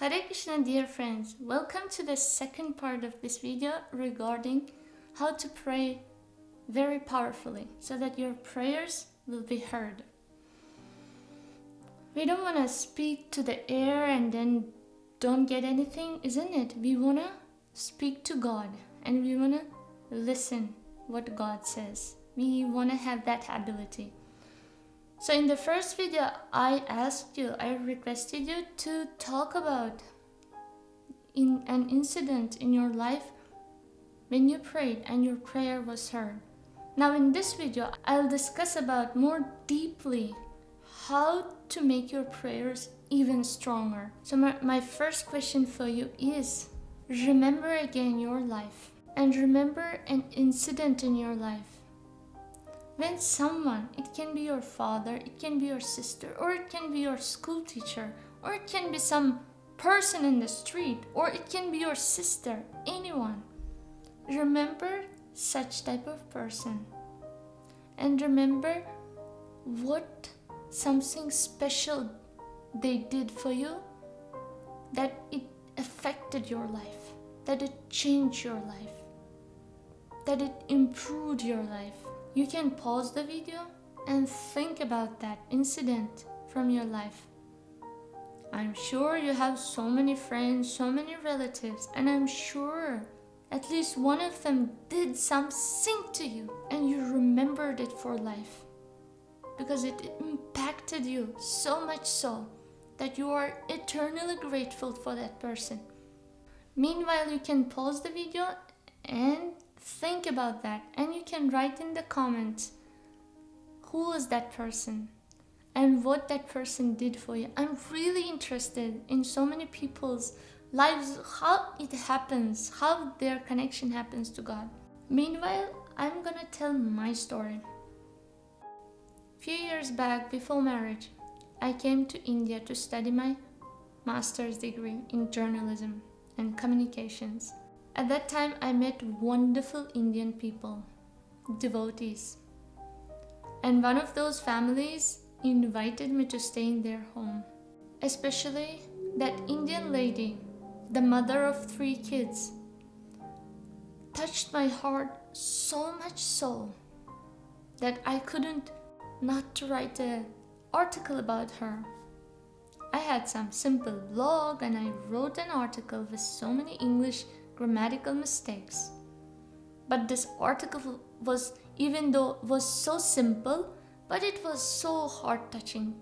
Hare Krishna, dear friends. Welcome to the second part of this video regarding how to pray very powerfully so that your prayers will be heard. We don't want to speak to the air and then don't get anything, isn't it? We want to speak to God and we want to listen what God says. We want to have that ability. So in the first video, I requested you to talk about an incident in your life when you prayed and your prayer was heard. Now in this video, I'll discuss about more deeply how to make your prayers even stronger. So my first question for you is, remember again your life and remember an incident in your life. When someone, it can be your father, it can be your sister, or it can be your school teacher, or it can be some person in the street, or it can be your sister, anyone. Remember such type of person. And remember what something special they did for you, that it affected your life, that it changed your life, that it improved your life. You can pause the video and think about that incident from your life. I'm sure you have so many friends, so many relatives, and I'm sure at least one of them did something to you and you remembered it for life because it impacted you so much so that you are eternally grateful for that person. Meanwhile, you can pause the video and think about that, and you can write in the comments who was that person and what that person did for you. I'm really interested in so many people's lives, how it happens, how their connection happens to God. Meanwhile, I'm gonna tell my story. Few years back, before marriage, I came to India to study my master's degree in journalism and communications. At that time, I met wonderful Indian people, devotees. And one of those families invited me to stay in their home. Especially that Indian lady, the mother of 3 kids, touched my heart so much so that I couldn't not to write an article about her. I had some simple blog and I wrote an article with so many English grammatical mistakes. But this article was, even though it was so simple, but it was so heart-touching.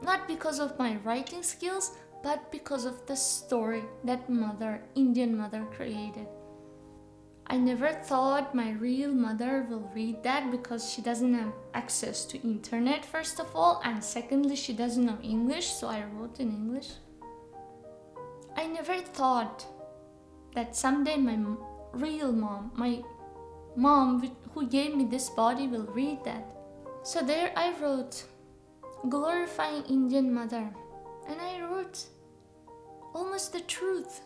Not because of my writing skills, but because of the story that Indian mother created. I never thought my real mother will read that because she doesn't have access to internet, first of all, and secondly, she doesn't know English, so I wrote in English. I never thought that someday my real mom, my mom who gave me this body, will read that. So there I wrote, glorifying Indian mother, and I wrote almost the truth.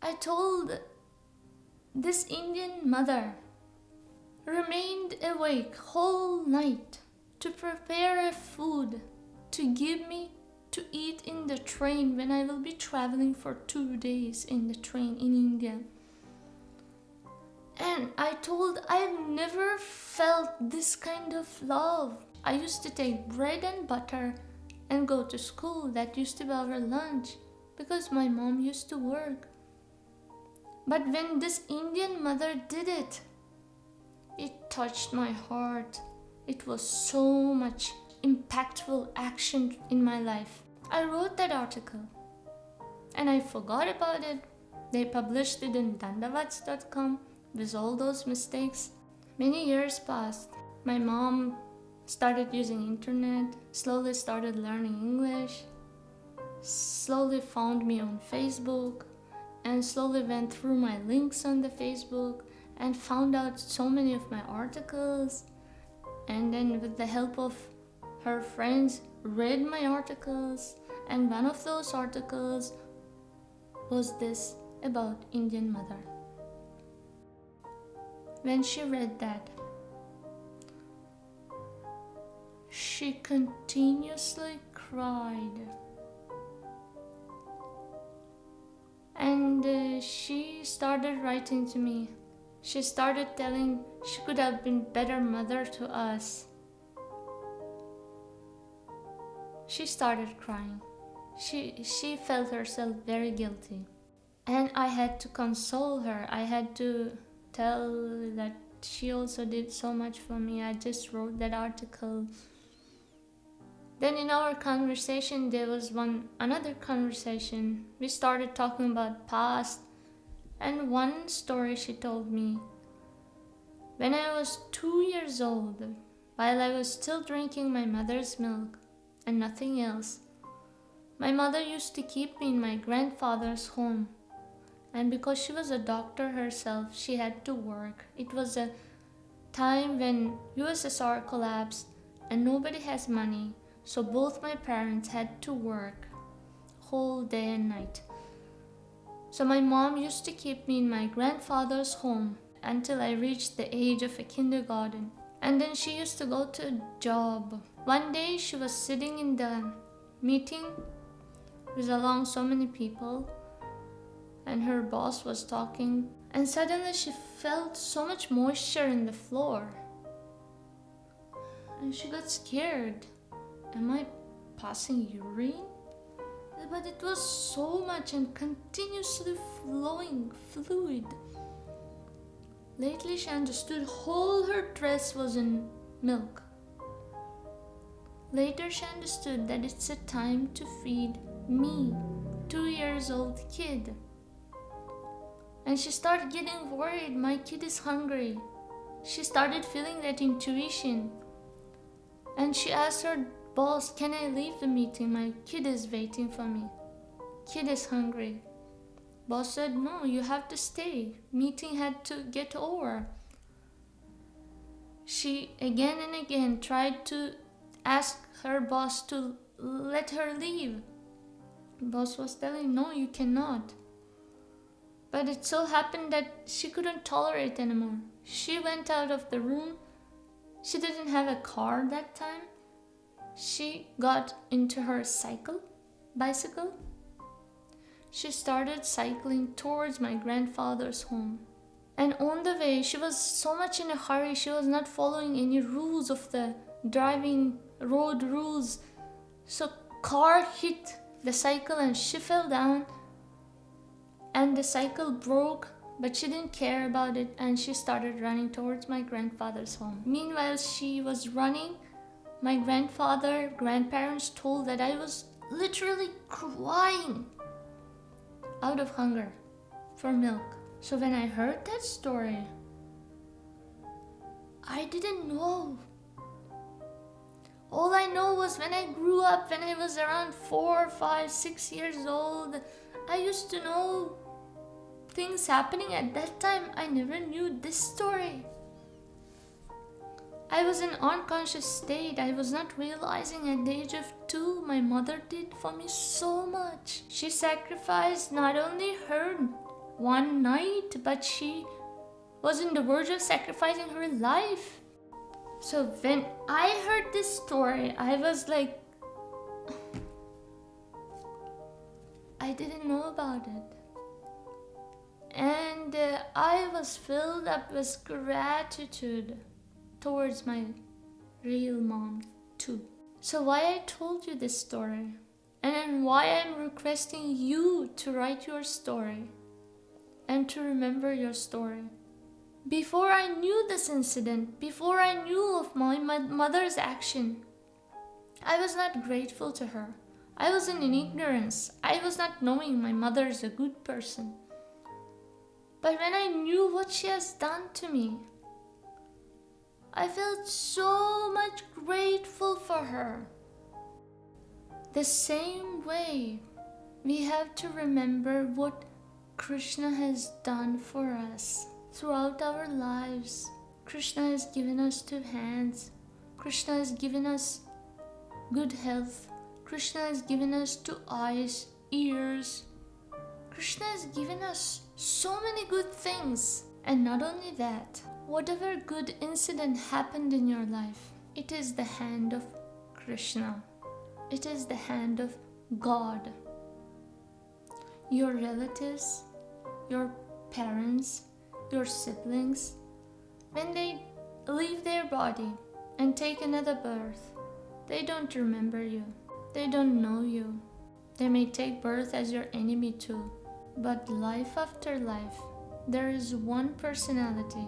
I told this Indian mother remained awake whole night to prepare a food to give me to eat in the train when I will be traveling for 2 days in the train in India. And I told I've never felt this kind of love. I used to take bread and butter and go to school. That used to be our lunch because my mom used to work. But when this Indian mother did it, it touched my heart. It was so much impactful action in my life. I wrote that article and I forgot about it. They published it in dandavats.com with all those mistakes. Many years passed. My mom started using internet, slowly started learning English, slowly found me on Facebook, and slowly went through my links on the Facebook and found out so many of my articles. And then with the help of her friends, read my articles, and one of those articles was this about Indian mother. When she read that, she continuously cried she started writing to me. She started telling she could have been better mother to us. She started crying. She felt herself very guilty. And I had to console her. I had to tell that she also did so much for me. I just wrote that article. Then in our conversation, there was another conversation. We started talking about past. And one story she told me. When I was 2 years old, while I was still drinking my mother's milk and nothing else, my mother used to keep me in my grandfather's home. And because she was a doctor herself, she had to work. It was a time when USSR collapsed and nobody has money. So both my parents had to work whole day and night. So my mom used to keep me in my grandfather's home until I reached the age of a kindergarten. And then she used to go to a job. One day she was sitting in the meeting with along so many people, and her boss was talking, and suddenly she felt so much moisture in the floor. And she got scared. Am I passing urine? But it was so much and continuously flowing fluid. Lately she understood whole her dress was in milk. Later she understood that it's a time to feed me, 2 years old kid. And she started getting worried, my kid is hungry. She started feeling that intuition. And she asked her boss, can I leave the meeting? My kid is waiting for me. Kid is hungry. Boss said, no, you have to stay. Meeting had to get over. She again and again tried to ask her boss to let her leave. Boss was telling, no, you cannot. But it so happened that she couldn't tolerate anymore. She went out of the room. She didn't have a car that time. She got into her bicycle. She started cycling towards my grandfather's home. And on the way, she was so much in a hurry, she was not following any rules of the driving road rules. So car hit the cycle and she fell down. And the cycle broke, but she didn't care about it, and she started running towards my grandfather's home. Meanwhile, she was running. My grandparents told that I was literally crying out of hunger for milk. So when I heard that story, I didn't know. All I know was when I grew up, when I was around 4, 5, 6 years old, I used to know things happening at that time. I never knew this story. I was in unconscious state. I was not realizing at the age of 2, my mother did for me so much. She sacrificed not only her one night, but she was on the verge of sacrificing her life. So when I heard this story, I was like, I didn't know about it. And I was filled up with gratitude towards my real mom too. So why I told you this story, and why I'm requesting you to write your story and to remember your story. Before I knew this incident, before I knew of my mother's action, I was not grateful to her. I was in ignorance. I was not knowing my mother is a good person. But when I knew what she has done to me, I felt so much grateful for her. The same way, we have to remember what Krishna has done for us throughout our lives. Krishna has given us 2 hands. Krishna has given us good health. Krishna has given us 2 eyes, ears. Krishna has given us so many good things. And not only that, whatever good incident happened in your life, it is the hand of Krishna. It is the hand of God. Your relatives, your parents, your siblings, when they leave their body and take another birth, they don't remember you. They don't know you. They may take birth as your enemy too. But life after life, there is one personality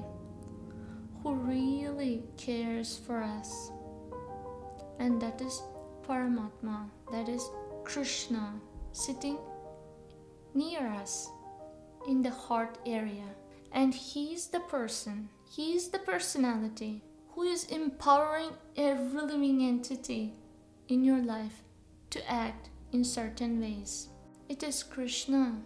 who really cares for us. And that is Paramatma, that is Krishna, sitting near us in the heart area. And he's the person, he's the personality who is empowering every living entity in your life to act in certain ways. It is Krishna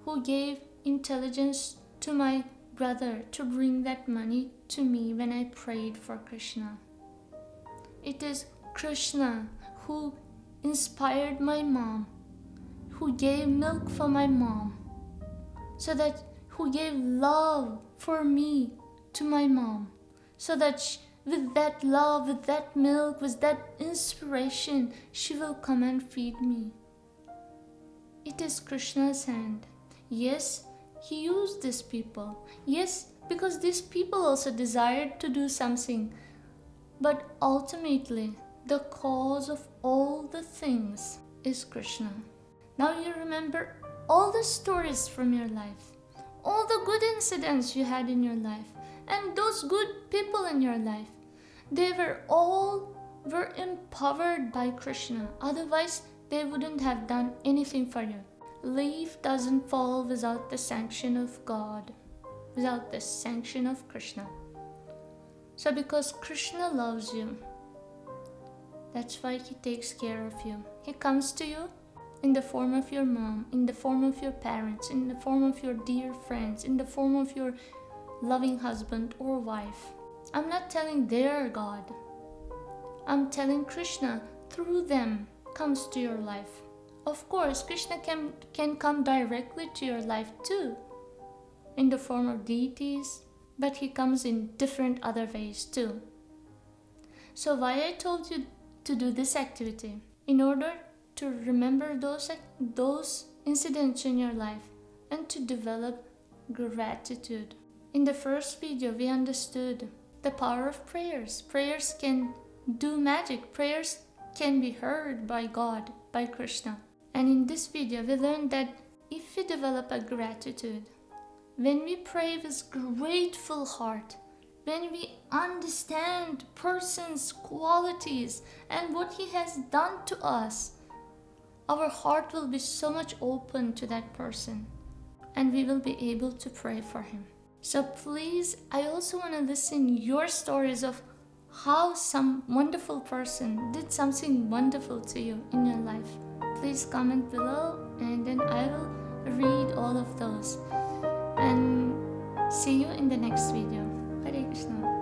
who gave intelligence to my brother to bring that money to me when I prayed for Krishna. It is Krishna who inspired my mom, who gave milk for my mom, who gave love for me to my mom, so that with that love, with that milk, with that inspiration, she will come and feed me. It is Krishna's hand. Yes, he used these people. Yes, because these people also desired to do something. But ultimately, the cause of all the things is Krishna. Now you remember all the stories from your life, all the good incidents you had in your life, and those good people in your life. They were empowered by Krishna. Otherwise, they wouldn't have done anything for you. Leaf doesn't fall without the sanction of God, without the sanction of Krishna. So because Krishna loves you, that's why he takes care of you. He comes to you in the form of your mom, in the form of your parents, in the form of your dear friends, in the form of your loving husband or wife. I'm not telling their God. I'm telling Krishna through them comes to your life. Of course, Krishna can come directly to your life too, in the form of deities, but he comes in different other ways too. So why I told you to do this activity? In order to remember those incidents in your life and to develop gratitude. In the first video, we understood the power of prayers. Prayers can do magic. Prayers can be heard by God, by Krishna. And in this video, we learned that if we develop a gratitude, when we pray with grateful heart, when we understand person's qualities and what he has done to us, our heart will be so much open to that person and we will be able to pray for him. So please, I also want to listen your stories of how some wonderful person did something wonderful to you in your life. Please comment below and then I will read all of those. And see you in the next video. Hare Krishna.